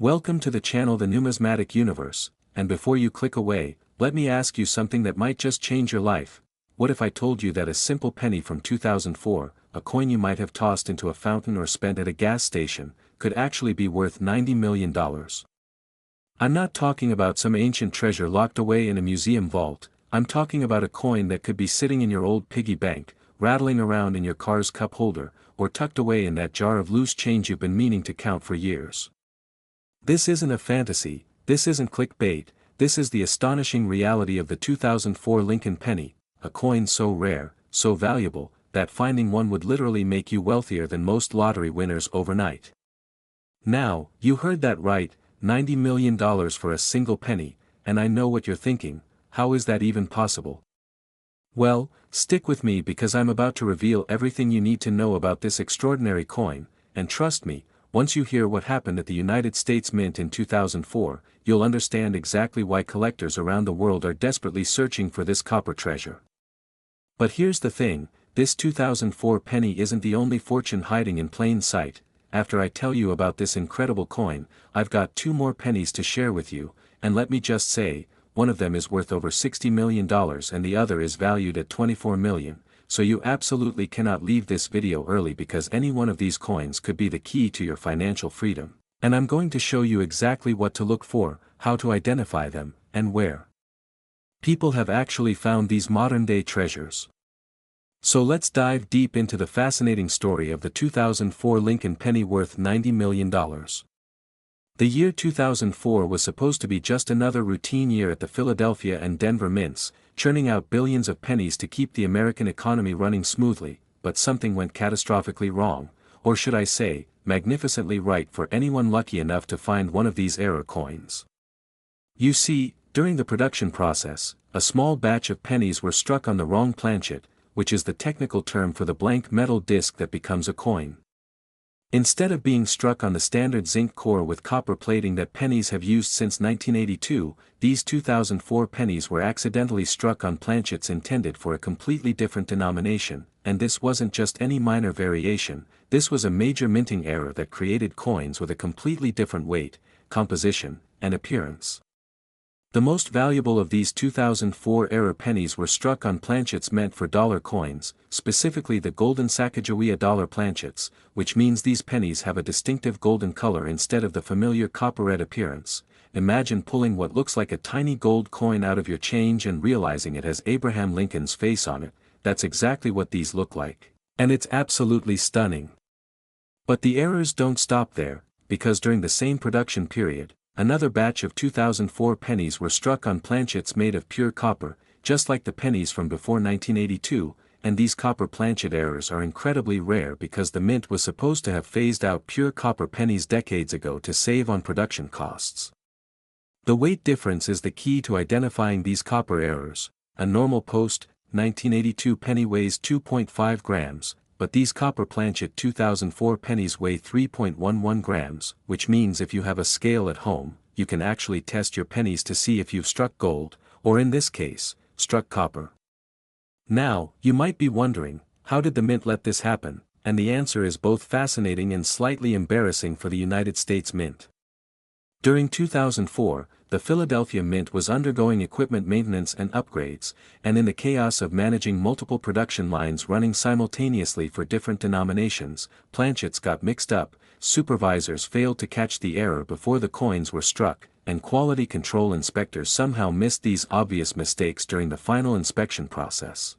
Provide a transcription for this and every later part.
Welcome to the channel The Numismatic Universe, and before you click away, let me ask you something that might just change your life. What if I told you that a simple penny from 2004, a coin you might have tossed into a fountain or spent at a gas station, could actually be worth $90 million? I'm not talking about some ancient treasure locked away in a museum vault. I'm talking about a coin that could be sitting in your old piggy bank, rattling around in your car's cup holder, or tucked away in that jar of loose change you've been meaning to count for years. This isn't a fantasy, this isn't clickbait, this is the astonishing reality of the 2004 Lincoln penny, a coin so rare, so valuable, that finding one would literally make you wealthier than most lottery winners overnight. Now, you heard that right, $90 million for a single penny, and I know what you're thinking, how is that even possible? Well, stick with me because I'm about to reveal everything you need to know about this extraordinary coin, and trust me, once you hear what happened at the United States Mint in 2004, you'll understand exactly why collectors around the world are desperately searching for this copper treasure. But here's the thing, this 2004 penny isn't the only fortune hiding in plain sight. After I tell you about this incredible coin, I've got two more pennies to share with you, and let me just say, one of them is worth over $60 million and the other is valued at $24 million. So you absolutely cannot leave this video early because any one of these coins could be the key to your financial freedom. And I'm going to show you exactly what to look for, how to identify them, and where people have actually found these modern-day treasures. So let's dive deep into the fascinating story of the 2004 Lincoln penny worth $90 million. The year 2004 was supposed to be just another routine year at the Philadelphia and Denver mints, churning out billions of pennies to keep the American economy running smoothly, but something went catastrophically wrong, or should I say, magnificently right for anyone lucky enough to find one of these error coins. You see, during the production process, a small batch of pennies were struck on the wrong planchet, which is the technical term for the blank metal disc that becomes a coin. Instead of being struck on the standard zinc core with copper plating that pennies have used since 1982, these 2004 pennies were accidentally struck on planchets intended for a completely different denomination, and this wasn't just any minor variation, this was a major minting error that created coins with a completely different weight, composition, and appearance. The most valuable of these 2004 error pennies were struck on planchets meant for dollar coins, specifically the golden Sacagawea dollar planchets, which means these pennies have a distinctive golden color instead of the familiar copper red appearance. Imagine pulling what looks like a tiny gold coin out of your change and realizing it has Abraham Lincoln's face on it. That's exactly what these look like. And it's absolutely stunning. But the errors don't stop there, because during the same production period, another batch of 2004 pennies were struck on planchets made of pure copper, just like the pennies from before 1982, and these copper planchet errors are incredibly rare because the mint was supposed to have phased out pure copper pennies decades ago to save on production costs. The weight difference is the key to identifying these copper errors. A normal post, 1982 penny weighs 2.5 grams, but these copper planchet 2004 pennies weigh 3.11 grams, which means if you have a scale at home, you can actually test your pennies to see if you've struck gold, or in this case, struck copper. Now, you might be wondering, how did the mint let this happen? And the answer is both fascinating and slightly embarrassing for the United States Mint. During 2004, the Philadelphia Mint was undergoing equipment maintenance and upgrades, and in the chaos of managing multiple production lines running simultaneously for different denominations, planchets got mixed up, supervisors failed to catch the error before the coins were struck, and quality control inspectors somehow missed these obvious mistakes during the final inspection process.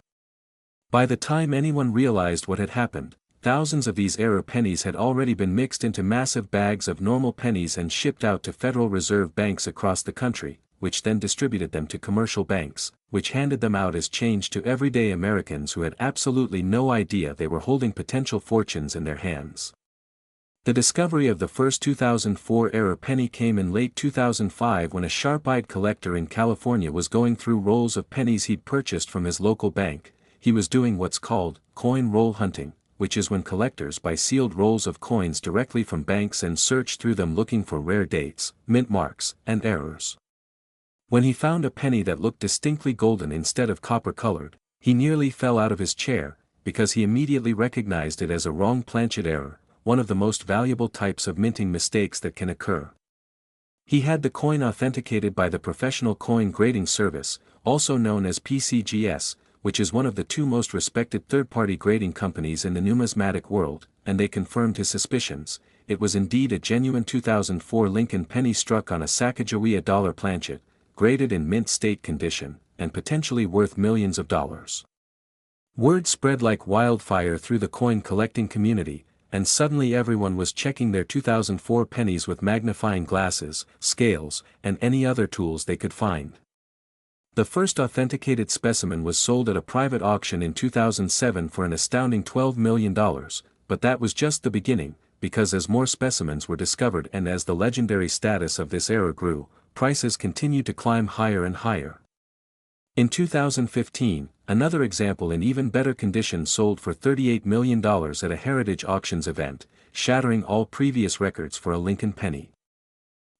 By the time anyone realized what had happened, thousands of these error pennies had already been mixed into massive bags of normal pennies and shipped out to Federal Reserve banks across the country, which then distributed them to commercial banks, which handed them out as change to everyday Americans who had absolutely no idea they were holding potential fortunes in their hands. The discovery of the first 2004 error penny came in late 2005 when a sharp-eyed collector in California was going through rolls of pennies he'd purchased from his local bank. He was doing what's called coin roll hunting, which is when collectors buy sealed rolls of coins directly from banks and search through them looking for rare dates, mint marks, and errors. When he found a penny that looked distinctly golden instead of copper-colored, he nearly fell out of his chair, because he immediately recognized it as a wrong planchet error, one of the most valuable types of minting mistakes that can occur. He had the coin authenticated by the Professional Coin Grading Service, also known as PCGS, which is one of the two most respected third-party grading companies in the numismatic world, and they confirmed his suspicions. It was indeed a genuine 2004 Lincoln penny struck on a Sacagawea dollar planchet, graded in mint state condition, and potentially worth millions of dollars. Word spread like wildfire through the coin collecting community, and suddenly everyone was checking their 2004 pennies with magnifying glasses, scales, and any other tools they could find. The first authenticated specimen was sold at a private auction in 2007 for an astounding $12 million, but that was just the beginning, because as more specimens were discovered and as the legendary status of this era grew, prices continued to climb higher and higher. In 2015, another example in even better condition sold for $38 million at a Heritage Auctions event, shattering all previous records for a Lincoln penny.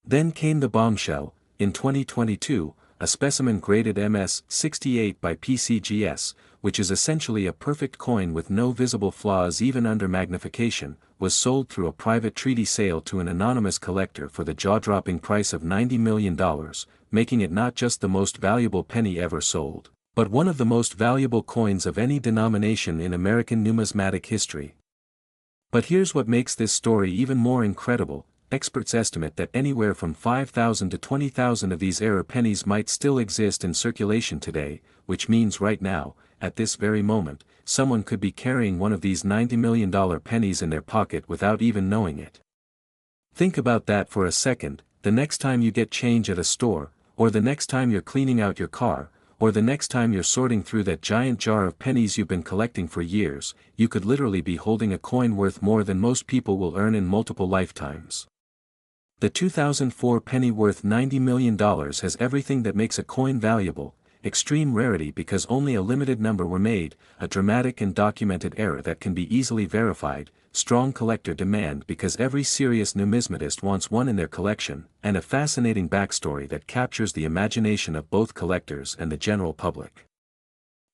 Then came the bombshell. In 2022, a specimen graded MS-68 by PCGS, which is essentially a perfect coin with no visible flaws even under magnification, was sold through a private treaty sale to an anonymous collector for the jaw-dropping price of $90 million, making it not just the most valuable penny ever sold, but one of the most valuable coins of any denomination in American numismatic history. But here's what makes this story even more incredible. Experts estimate that anywhere from 5,000 to 20,000 of these error pennies might still exist in circulation today, which means right now, at this very moment, someone could be carrying one of these $90 million pennies in their pocket without even knowing it. Think about that for a second. The next time you get change at a store, or the next time you're cleaning out your car, or the next time you're sorting through that giant jar of pennies you've been collecting for years, you could literally be holding a coin worth more than most people will earn in multiple lifetimes. The 2004 penny worth $90 million has everything that makes a coin valuable: extreme rarity because only a limited number were made, a dramatic and documented error that can be easily verified, strong collector demand because every serious numismatist wants one in their collection, and a fascinating backstory that captures the imagination of both collectors and the general public.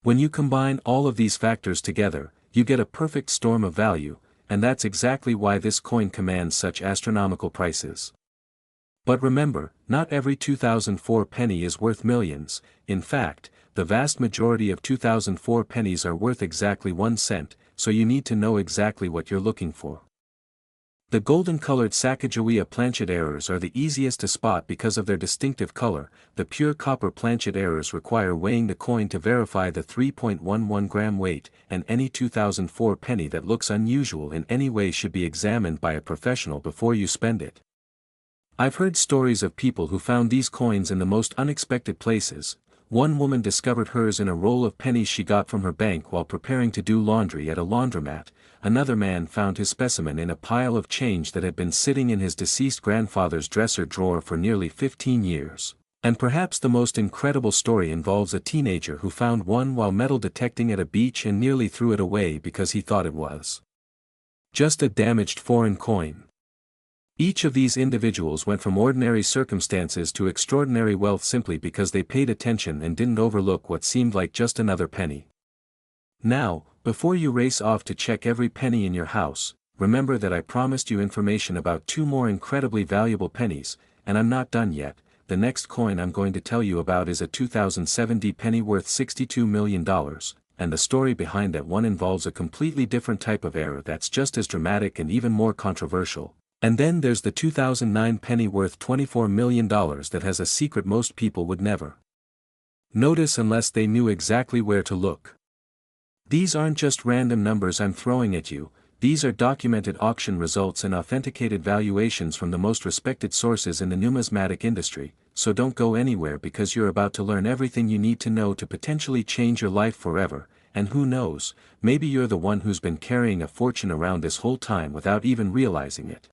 When you combine all of these factors together, you get a perfect storm of value, and that's exactly why this coin commands such astronomical prices. But remember, not every 2004 penny is worth millions. In fact, the vast majority of 2004 pennies are worth exactly 1 cent, so you need to know exactly what you're looking for. The golden-colored Sacagawea planchet errors are the easiest to spot because of their distinctive color. The pure copper planchet errors require weighing the coin to verify the 3.11 gram weight, and any 2004 penny that looks unusual in any way should be examined by a professional before you spend it. I've heard stories of people who found these coins in the most unexpected places. One woman discovered hers in a roll of pennies she got from her bank while preparing to do laundry at a laundromat. Another man found his specimen in a pile of change that had been sitting in his deceased grandfather's dresser drawer for nearly 15 years. And perhaps the most incredible story involves a teenager who found one while metal detecting at a beach and nearly threw it away because he thought it was just a damaged foreign coin. Each of these individuals went from ordinary circumstances to extraordinary wealth simply because they paid attention and didn't overlook what seemed like just another penny. Now, before you race off to check every penny in your house, remember that I promised you information about 2 more incredibly valuable pennies, and I'm not done yet. The next coin I'm going to tell you about is a 2007 penny worth $62 million, and the story behind that one involves a completely different type of error that's just as dramatic and even more controversial. And then there's the 2009 penny worth $24 million that has a secret most people would never notice unless they knew exactly where to look. These aren't just random numbers I'm throwing at you, these are documented auction results and authenticated valuations from the most respected sources in the numismatic industry, so don't go anywhere because you're about to learn everything you need to know to potentially change your life forever, and who knows, maybe you're the one who's been carrying a fortune around this whole time without even realizing it.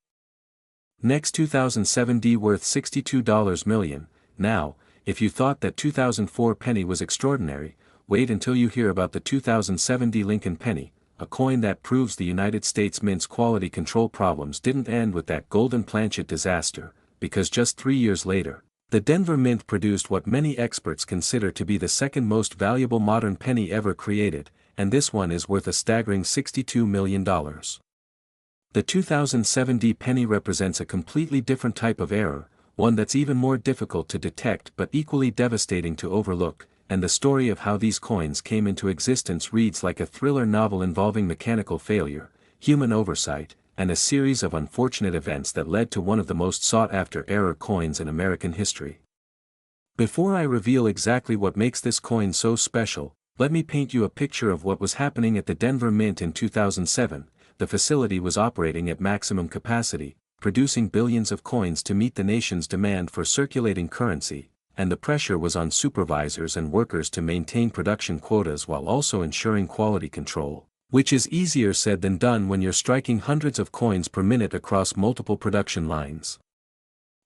Next, 2007 worth $62 million. Now, if you thought that 2004 penny was extraordinary, wait until you hear about the 2007 Lincoln penny, a coin that proves the United States Mint's quality control problems didn't end with that golden planchet disaster, because just 3 years later, the Denver Mint produced what many experts consider to be the second most valuable modern penny ever created, and this one is worth a staggering $62 million. The 2007 penny represents a completely different type of error, one that's even more difficult to detect but equally devastating to overlook, and the story of how these coins came into existence reads like a thriller novel involving mechanical failure, human oversight, and a series of unfortunate events that led to one of the most sought-after error coins in American history. Before I reveal exactly what makes this coin so special, let me paint you a picture of what was happening at the Denver Mint in 2007. The facility was operating at maximum capacity, producing billions of coins to meet the nation's demand for circulating currency, and the pressure was on supervisors and workers to maintain production quotas while also ensuring quality control, which is easier said than done when you're striking hundreds of coins per minute across multiple production lines.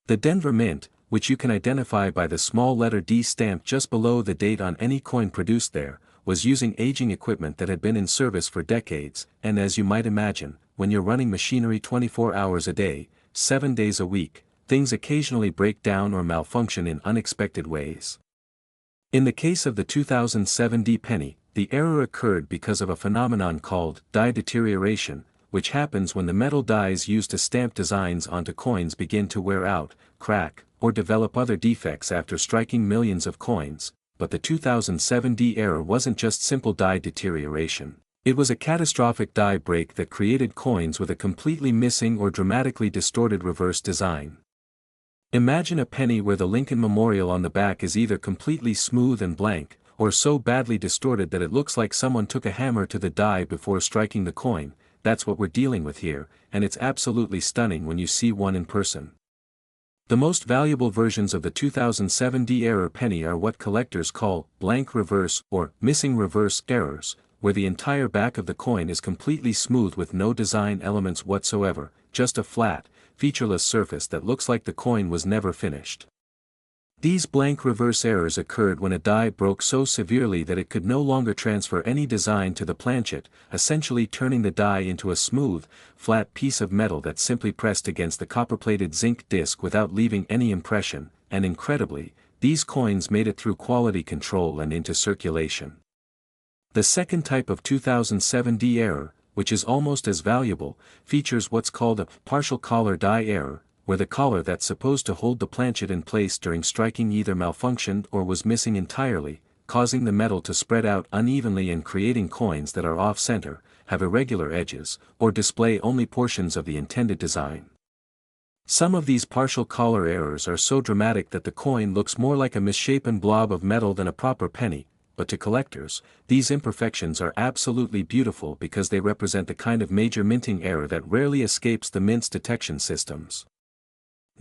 The Denver Mint, which you can identify by the small letter D stamped just below the date on any coin produced there, was using aging equipment that had been in service for decades, and as you might imagine, when you're running machinery 24 hours a day, 7 days a week, things occasionally break down or malfunction in unexpected ways. In the case of the 2007 D penny, the error occurred because of a phenomenon called die deterioration, which happens when the metal dies used to stamp designs onto coins begin to wear out, crack, or develop other defects after striking millions of coins. But the 2007 D error wasn't just simple die deterioration. It was a catastrophic die break that created coins with a completely missing or dramatically distorted reverse design. Imagine a penny where the Lincoln Memorial on the back is either completely smooth and blank, or so badly distorted that it looks like someone took a hammer to the die before striking the coin. That's what we're dealing with here, and it's absolutely stunning when you see one in person. The most valuable versions of the 2007 D error penny are what collectors call blank reverse or missing reverse errors, where the entire back of the coin is completely smooth with no design elements whatsoever, just a flat, featureless surface that looks like the coin was never finished. These blank reverse errors occurred when a die broke so severely that it could no longer transfer any design to the planchet, essentially turning the die into a smooth, flat piece of metal that simply pressed against the copper-plated zinc disc without leaving any impression, and incredibly, these coins made it through quality control and into circulation. The second type of 2007 D error, which is almost as valuable, features what's called a partial collar die error, where the collar that's supposed to hold the planchet in place during striking either malfunctioned or was missing entirely, causing the metal to spread out unevenly and creating coins that are off-center, have irregular edges, or display only portions of the intended design. Some of these partial collar errors are so dramatic that the coin looks more like a misshapen blob of metal than a proper penny, but to collectors, these imperfections are absolutely beautiful because they represent the kind of major minting error that rarely escapes the mint's detection systems.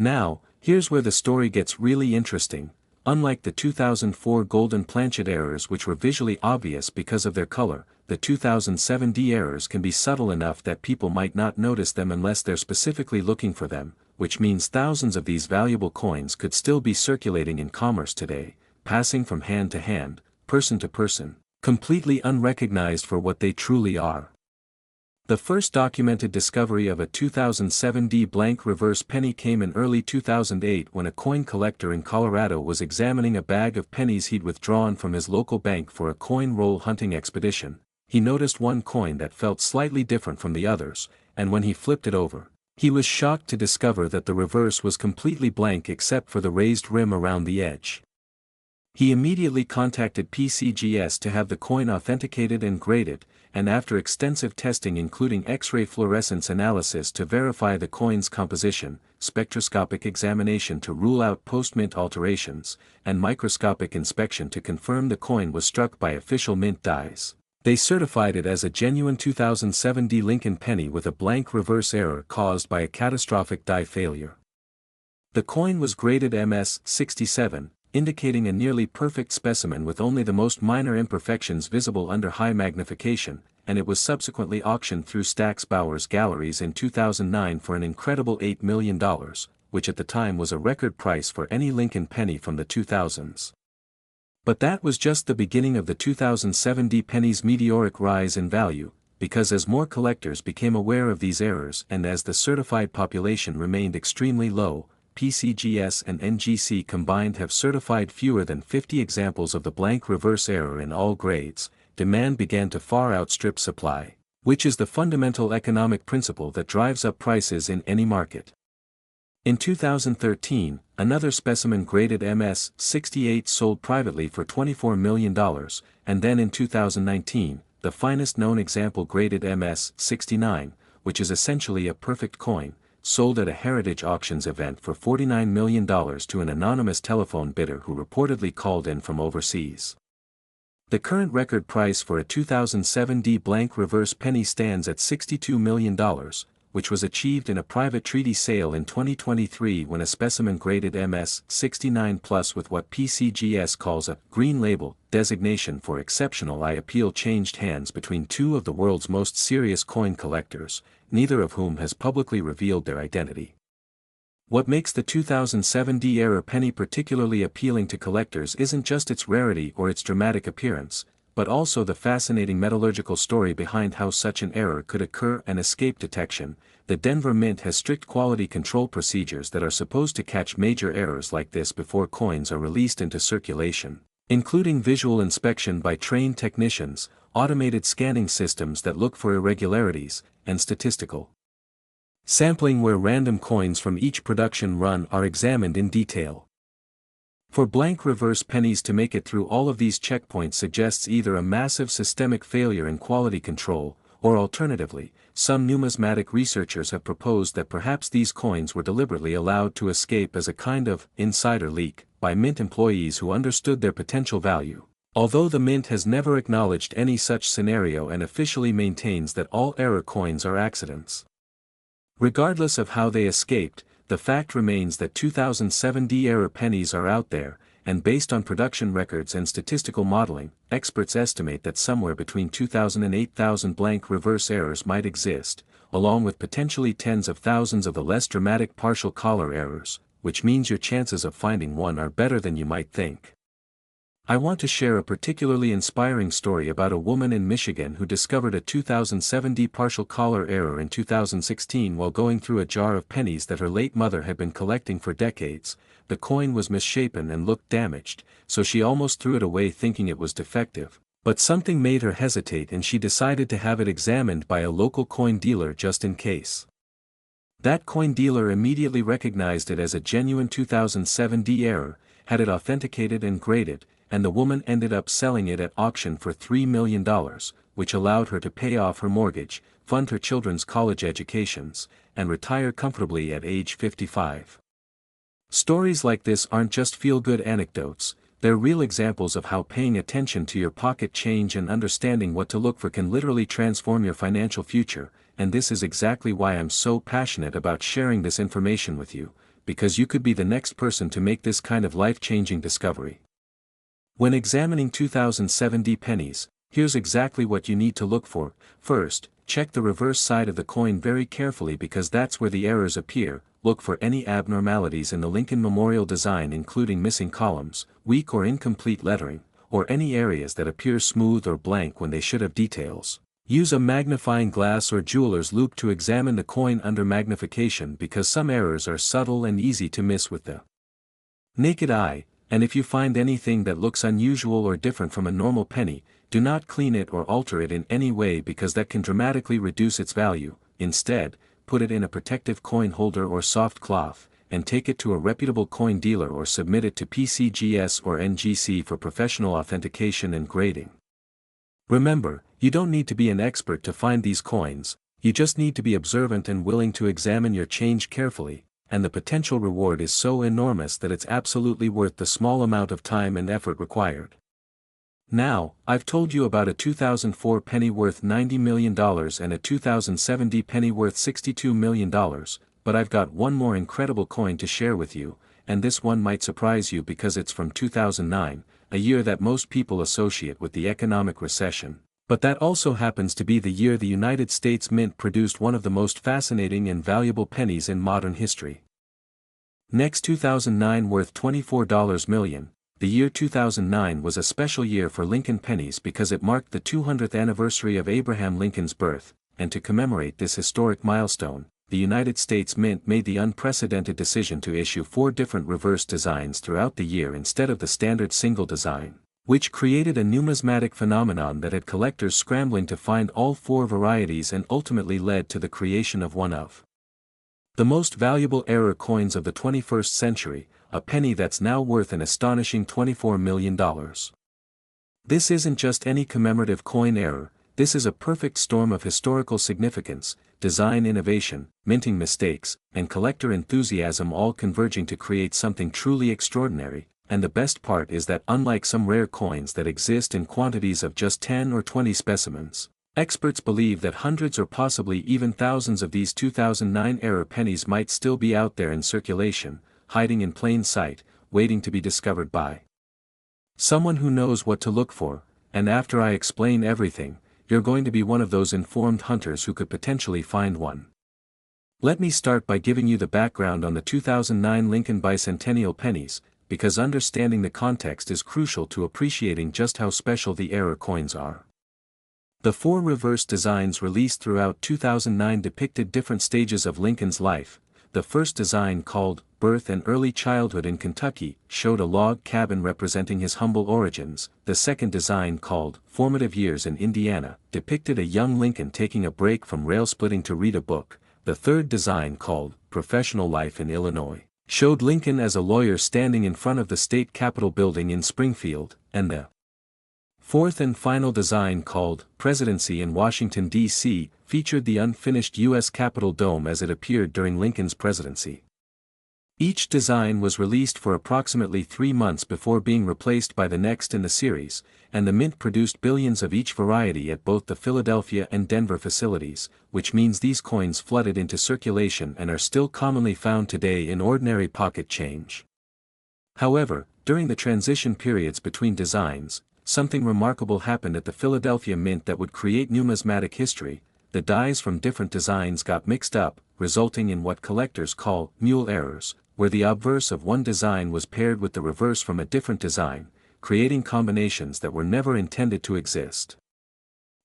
Now, here's where the story gets really interesting. Unlike the 2004 golden planchet errors which were visually obvious because of their color, the 2007 D errors can be subtle enough that people might not notice them unless they're specifically looking for them, which means thousands of these valuable coins could still be circulating in commerce today, passing from hand to hand, person to person, completely unrecognized for what they truly are. The first documented discovery of a 2007 D blank reverse penny came in early 2008 when a coin collector in Colorado was examining a bag of pennies he'd withdrawn from his local bank for a coin roll hunting expedition. He noticed one coin that felt slightly different from the others, and when he flipped it over, he was shocked to discover that the reverse was completely blank except for the raised rim around the edge. He immediately contacted PCGS to have the coin authenticated and graded, and after extensive testing including X-ray fluorescence analysis to verify the coin's composition, spectroscopic examination to rule out post-mint alterations, and microscopic inspection to confirm the coin was struck by official mint dies, they certified it as a genuine 2007 D Lincoln penny with a blank reverse error caused by a catastrophic die failure. The coin was graded MS-67, indicating a nearly perfect specimen with only the most minor imperfections visible under high magnification, and it was subsequently auctioned through Stack's Bowers Galleries in 2009 for an incredible $8 million, which at the time was a record price for any Lincoln penny from the 2000s. But that was just the beginning of the 2007 D penny's meteoric rise in value, because as more collectors became aware of these errors and as the certified population remained extremely low, PCGS and NGC combined have certified fewer than 50 examples of the blank reverse error in all grades. Demand began to far outstrip supply, which is the fundamental economic principle that drives up prices in any market. In 2013, another specimen graded MS-68 sold privately for $24 million, and then in 2019, the finest known example graded MS-69, which is essentially a perfect coin, sold at a Heritage Auctions event for $49 million to an anonymous telephone bidder who reportedly called in from overseas. The current record price for a 2007 D blank reverse penny stands at $62 million, which was achieved in a private treaty sale in 2023 when a specimen graded MS-69 Plus with what PCGS calls a green label designation for exceptional eye appeal changed hands between two of the world's most serious coin collectors, neither of whom has publicly revealed their identity. What makes the 2007 D-era penny particularly appealing to collectors isn't just its rarity or its dramatic appearance, but also the fascinating metallurgical story behind how such an error could occur and escape detection. The Denver Mint has strict quality control procedures that are supposed to catch major errors like this before coins are released into circulation, including visual inspection by trained technicians, automated scanning systems that look for irregularities, and statistical sampling where random coins from each production run are examined in detail. For blank reverse pennies to make it through all of these checkpoints suggests either a massive systemic failure in quality control, or alternatively, some numismatic researchers have proposed that perhaps these coins were deliberately allowed to escape as a kind of insider leak by Mint employees who understood their potential value, although the Mint has never acknowledged any such scenario and officially maintains that all error coins are accidents. Regardless of how they escaped, the fact remains that 2007 D-era pennies are out there, and based on production records and statistical modeling, experts estimate that somewhere between 2,000 and 8,000 blank reverse errors might exist, along with potentially tens of thousands of the less dramatic partial collar errors, which means your chances of finding one are better than you might think. I want to share a particularly inspiring story about a woman in Michigan who discovered a 2007 D partial collar error in 2016 while going through a jar of pennies that her late mother had been collecting for decades. The coin was misshapen and looked damaged, so she almost threw it away thinking it was defective, but something made her hesitate and she decided to have it examined by a local coin dealer just in case. That coin dealer immediately recognized it as a genuine 2007 D error, had it authenticated and graded, and the woman ended up selling it at auction for $3 million, which allowed her to pay off her mortgage, fund her children's college educations, and retire comfortably at age 55. Stories like this aren't just feel-good anecdotes, they're real examples of how paying attention to your pocket change and understanding what to look for can literally transform your financial future, and this is exactly why I'm so passionate about sharing this information with you, because you could be the next person to make this kind of life-changing discovery. When examining 2007 D pennies, here's exactly what you need to look for. First, check the reverse side of the coin very carefully because that's where the errors appear. Look for any abnormalities in the Lincoln Memorial design including missing columns, weak or incomplete lettering, or any areas that appear smooth or blank when they should have details. Use a magnifying glass or jeweler's loupe to examine the coin under magnification because some errors are subtle and easy to miss with the naked eye. And if you find anything that looks unusual or different from a normal penny, do not clean it or alter it in any way because that can dramatically reduce its value. Instead, put it in a protective coin holder or soft cloth, and take it to a reputable coin dealer or submit it to PCGS or NGC for professional authentication and grading. Remember, you don't need to be an expert to find these coins, you just need to be observant and willing to examine your change carefully. And the potential reward is so enormous that it's absolutely worth the small amount of time and effort required. Now, I've told you about a 2004 penny worth $90 million and a 2007 D penny worth $62 million, but I've got one more incredible coin to share with you, and this one might surprise you because it's from 2009, a year that most people associate with the economic recession. But that also happens to be the year the United States Mint produced one of the most fascinating and valuable pennies in modern history. Next 2009 worth $24 million, the year 2009 was a special year for Lincoln pennies because it marked the 200th anniversary of Abraham Lincoln's birth, and to commemorate this historic milestone, the United States Mint made the unprecedented decision to issue 4 different reverse designs throughout the year instead of the standard single design, which created a numismatic phenomenon that had collectors scrambling to find all 4 varieties and ultimately led to the creation of one of The most valuable error coins of the 21st century, a penny that's now worth an astonishing $24 million. This isn't just any commemorative coin error, this is a perfect storm of historical significance, design innovation, minting mistakes, and collector enthusiasm all converging to create something truly extraordinary. And the best part is that unlike some rare coins that exist in quantities of just 10 or 20 specimens, experts believe that hundreds or possibly even thousands of these 2009 era pennies might still be out there in circulation, hiding in plain sight, waiting to be discovered by someone who knows what to look for. And after I explain everything, you're going to be one of those informed hunters who could potentially find one. Let me start by giving you the background on the 2009 Lincoln Bicentennial pennies, because understanding the context is crucial to appreciating just how special the era coins are. The 4 reverse designs released throughout 2009 depicted different stages of Lincoln's life. The first design, called Birth and Early Childhood in Kentucky, showed a log cabin representing his humble origins. The second design, called Formative Years in Indiana, depicted a young Lincoln taking a break from rail splitting to read a book. The third design, called Professional Life in Illinois, showed Lincoln as a lawyer standing in front of the state capitol building in Springfield. And the fourth and final design, called Presidency in Washington, D.C., featured the unfinished U.S. Capitol dome as it appeared during Lincoln's presidency. Each design was released for approximately 3 months before being replaced by the next in the series, and the mint produced billions of each variety at both the Philadelphia and Denver facilities, which means these coins flooded into circulation and are still commonly found today in ordinary pocket change. However, during the transition periods between designs, something remarkable happened at the Philadelphia Mint that would create numismatic history. The dies from different designs got mixed up, resulting in what collectors call mule errors, where the obverse of one design was paired with the reverse from a different design, creating combinations that were never intended to exist.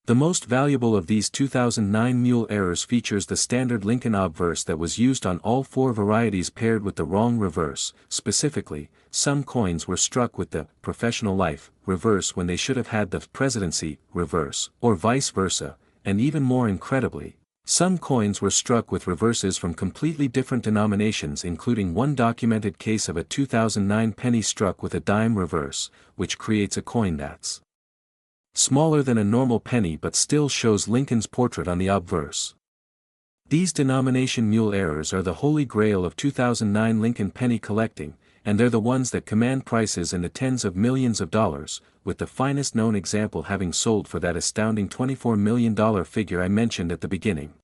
The most valuable of these 2009 mule errors features the standard Lincoln obverse that was used on all 4 varieties paired with the wrong reverse. Specifically, some coins were struck with the Professional Life reverse when they should have had the Presidency reverse, or vice versa, and even more incredibly, some coins were struck with reverses from completely different denominations, including one documented case of a 2009 penny struck with a dime reverse, which creates a coin that's smaller than a normal penny but still shows Lincoln's portrait on the obverse. These denomination mule errors are the holy grail of 2009 Lincoln penny collecting, and they're the ones that command prices in the tens of millions of dollars, with the finest known example having sold for that astounding $24 million figure I mentioned at the beginning.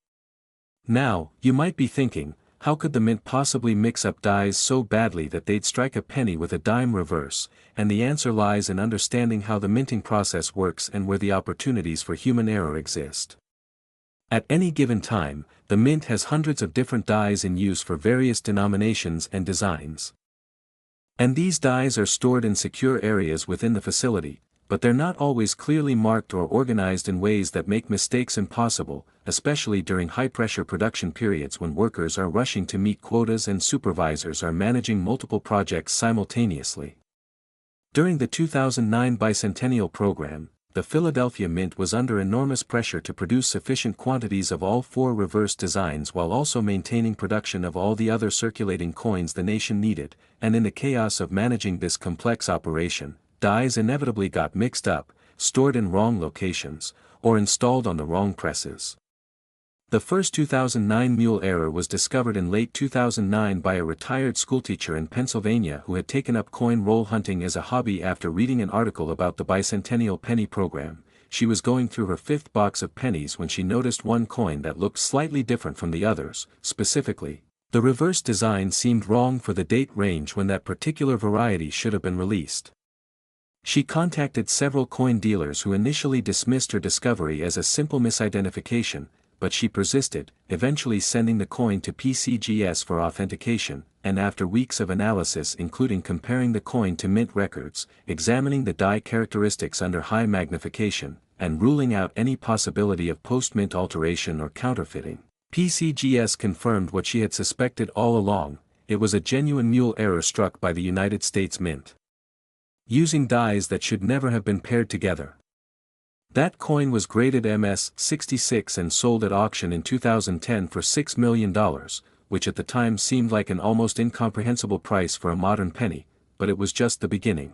Now, you might be thinking, how could the mint possibly mix up dies so badly that they'd strike a penny with a dime reverse? And the answer lies in understanding how the minting process works and where the opportunities for human error exist. At any given time, the mint has hundreds of different dies in use for various denominations and designs. And these dies are stored in secure areas within the facility, but they're not always clearly marked or organized in ways that make mistakes impossible, especially during high-pressure production periods when workers are rushing to meet quotas and supervisors are managing multiple projects simultaneously. During the 2009 Bicentennial program, the Philadelphia Mint was under enormous pressure to produce sufficient quantities of all 4 reverse designs while also maintaining production of all the other circulating coins the nation needed, and in the chaos of managing this complex operation, dies inevitably got mixed up, stored in wrong locations, or installed on the wrong presses. The first 2009 mule error was discovered in late 2009 by a retired schoolteacher in Pennsylvania who had taken up coin roll hunting as a hobby after reading an article about the Bicentennial penny program. She was going through her 5th box of pennies when she noticed one coin that looked slightly different from the others. Specifically, the reverse design seemed wrong for the date range when that particular variety should have been released. She contacted several coin dealers who initially dismissed her discovery as a simple misidentification, but she persisted, eventually sending the coin to PCGS for authentication, and after weeks of analysis including comparing the coin to mint records, examining the die characteristics under high magnification, and ruling out any possibility of post-mint alteration or counterfeiting, PCGS confirmed what she had suspected all along: it was a genuine mule error struck by the United States Mint, using dies that should never have been paired together. That coin was graded MS-66 and sold at auction in 2010 for $6 million, which at the time seemed like an almost incomprehensible price for a modern penny, but it was just the beginning.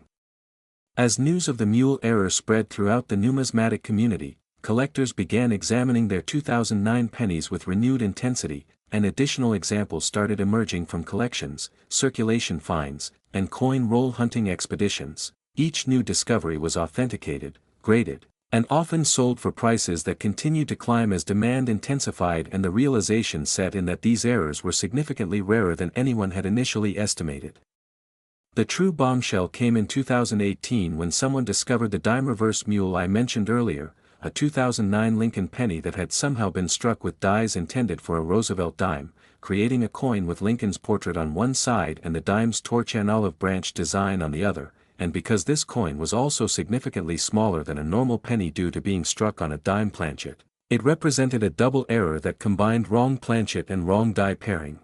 As news of the mule error spread throughout the numismatic community, collectors began examining their 2009 pennies with renewed intensity, and additional examples started emerging from collections, circulation finds, and coin roll hunting expeditions. Each new discovery was authenticated, graded, and often sold for prices that continued to climb as demand intensified and the realization set in that these errors were significantly rarer than anyone had initially estimated. The true bombshell came in 2018 when someone discovered the dime reverse mule I mentioned earlier, a 2009 Lincoln penny that had somehow been struck with dies intended for a Roosevelt dime, creating a coin with Lincoln's portrait on one side and the dime's torch and olive branch design on the other, and because this coin was also significantly smaller than a normal penny due to being struck on a dime planchet, it represented a double error that combined wrong planchet and wrong die pairing.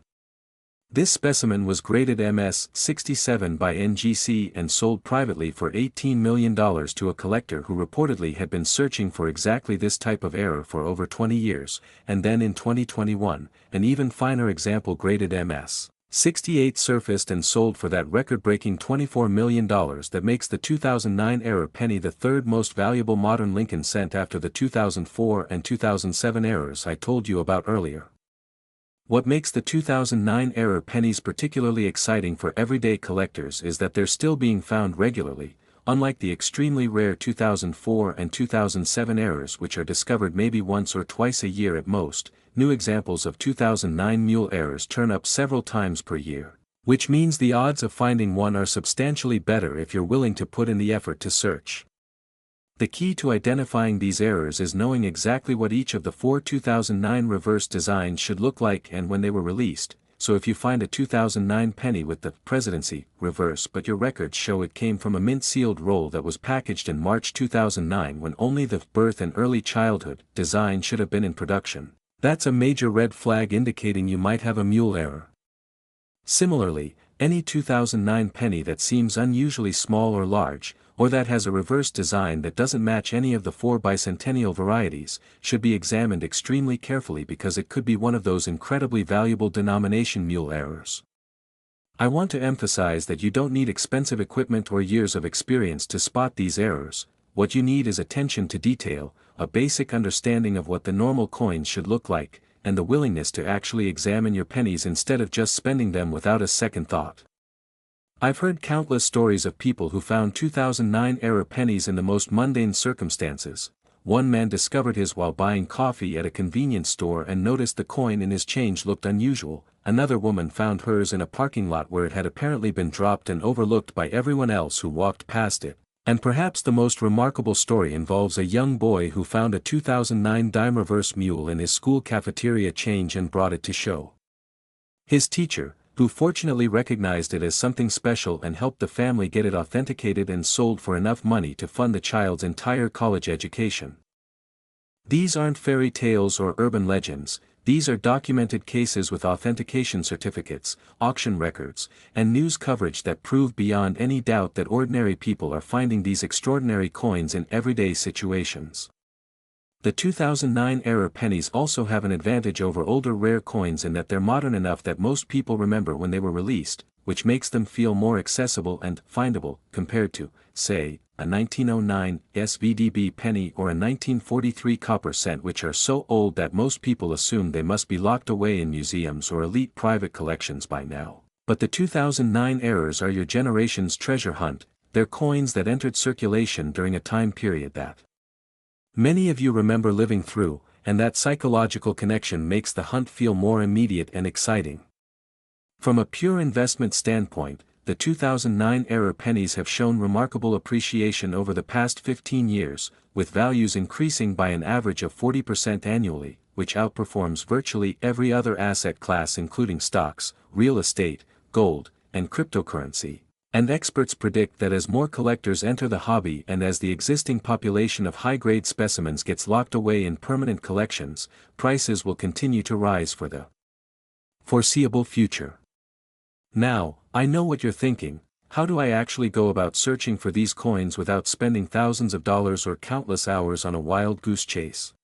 This specimen was graded MS-67 by NGC and sold privately for $18 million to a collector who reportedly had been searching for exactly this type of error for over 20 years, and then in 2021, an even finer example graded MS-68 surfaced and sold for that record-breaking $24 million that makes the 2009 error penny the third most valuable modern Lincoln cent after the 2004 and 2007 errors I told you about earlier. What makes the 2009 error pennies particularly exciting for everyday collectors is that they're still being found regularly, unlike the extremely rare 2004 and 2007 errors which are discovered maybe once or twice a year at most. New examples of 2009 mule errors turn up several times per year, which means the odds of finding one are substantially better if you're willing to put in the effort to search. The key to identifying these errors is knowing exactly what each of the 4 2009 reverse designs should look like and when they were released. So if you find a 2009 penny with the presidency reverse but your records show it came from a mint-sealed roll that was packaged in March 2009 when only the birth and early childhood design should have been in production, that's a major red flag indicating you might have a mule error. Similarly, any 2009 penny that seems unusually small or large, or that has a reverse design that doesn't match any of the 4 bicentennial varieties, should be examined extremely carefully because it could be one of those incredibly valuable denomination mule errors. I want to emphasize that you don't need expensive equipment or years of experience to spot these errors. What you need is attention to detail, a basic understanding of what the normal coins should look like, and the willingness to actually examine your pennies instead of just spending them without a second thought. I've heard countless stories of people who found 2009 error pennies in the most mundane circumstances. One man discovered his while buying coffee at a convenience store and noticed the coin in his change looked unusual. Another woman found hers in a parking lot where it had apparently been dropped and overlooked by everyone else who walked past it. And perhaps the most remarkable story involves a young boy who found a 2009 dime reverse mule in his school cafeteria change and brought it to show his teacher, who fortunately recognized it as something special and helped the family get it authenticated and sold for enough money to fund the child's entire college education. These aren't fairy tales or urban legends, these are documented cases with authentication certificates, auction records, and news coverage that prove beyond any doubt that ordinary people are finding these extraordinary coins in everyday situations. The 2009 error pennies also have an advantage over older rare coins in that they're modern enough that most people remember when they were released, which makes them feel more accessible and findable, compared to, say, a 1909 SVDB penny or a 1943 copper cent, which are so old that most people assume they must be locked away in museums or elite private collections by now. But the 2009 errors are your generation's treasure hunt. They're coins that entered circulation during a time period that many of you remember living through, and that psychological connection makes the hunt feel more immediate and exciting. From a pure investment standpoint, the 2009 error pennies have shown remarkable appreciation over the past 15 years, with values increasing by an average of 40% annually, which outperforms virtually every other asset class including stocks, real estate, gold, and cryptocurrency. And experts predict that as more collectors enter the hobby and as the existing population of high-grade specimens gets locked away in permanent collections, prices will continue to rise for the foreseeable future. Now, I know what you're thinking: how do I actually go about searching for these coins without spending thousands of dollars or countless hours on a wild goose chase?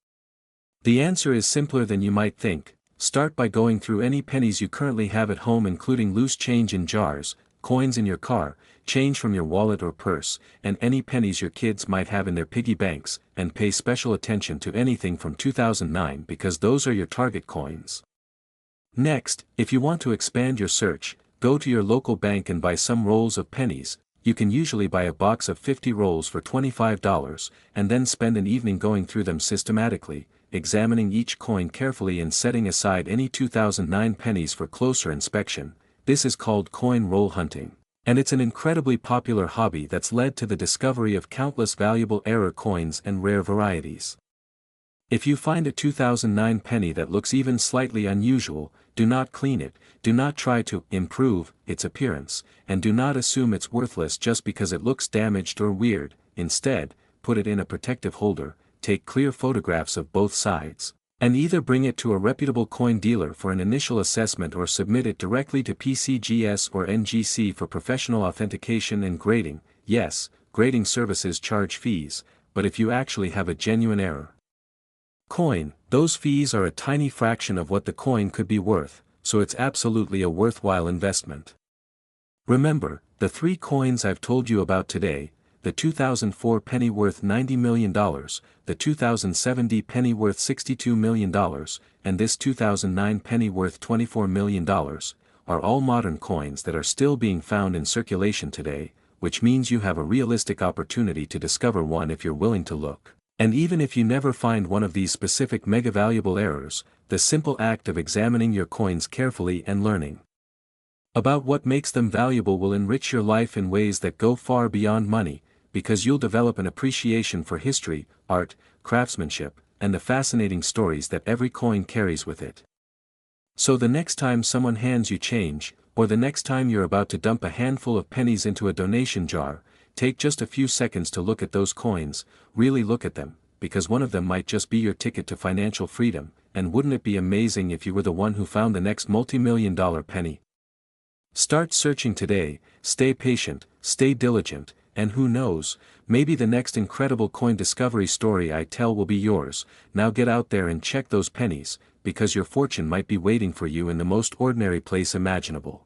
The answer is simpler than you might think. Start by going through any pennies you currently have at home, including loose change in jars, coins in your car, change from your wallet or purse, and any pennies your kids might have in their piggy banks, and pay special attention to anything from 2009 because those are your target coins. Next, if you want to expand your search, go to your local bank and buy some rolls of pennies. You can usually buy a box of 50 rolls for $25, and then spend an evening going through them systematically, examining each coin carefully and setting aside any 2009 pennies for closer inspection. This is called coin roll hunting, and it's an incredibly popular hobby that's led to the discovery of countless valuable error coins and rare varieties. If you find a 2009 penny that looks even slightly unusual, do not clean it, do not try to improve its appearance, and do not assume it's worthless just because it looks damaged or weird. Instead, put it in a protective holder, take clear photographs of both sides, and either bring it to a reputable coin dealer for an initial assessment or submit it directly to PCGS or NGC for professional authentication and grading. Yes, grading services charge fees, but if you actually have a genuine error coin, those fees are a tiny fraction of what the coin could be worth, so it's absolutely a worthwhile investment. Remember, the 3 coins I've told you about today: the 2004 penny worth $90 million, the 2007 penny worth $62 million, and this 2009 penny worth $24 million, are all modern coins that are still being found in circulation today, which means you have a realistic opportunity to discover one if you're willing to look. And even if you never find one of these specific mega-valuable errors, the simple act of examining your coins carefully and learning about what makes them valuable will enrich your life in ways that go far beyond money, because you'll develop an appreciation for history, art, craftsmanship, and the fascinating stories that every coin carries with it. So the next time someone hands you change, or the next time you're about to dump a handful of pennies into a donation jar, take just a few seconds to look at those coins, really look at them, because one of them might just be your ticket to financial freedom, and wouldn't it be amazing if you were the one who found the next multi-million-dollar penny? Start searching today, stay patient, stay diligent, and who knows, maybe the next incredible coin discovery story I tell will be yours. Now get out there and check those pennies, because your fortune might be waiting for you in the most ordinary place imaginable.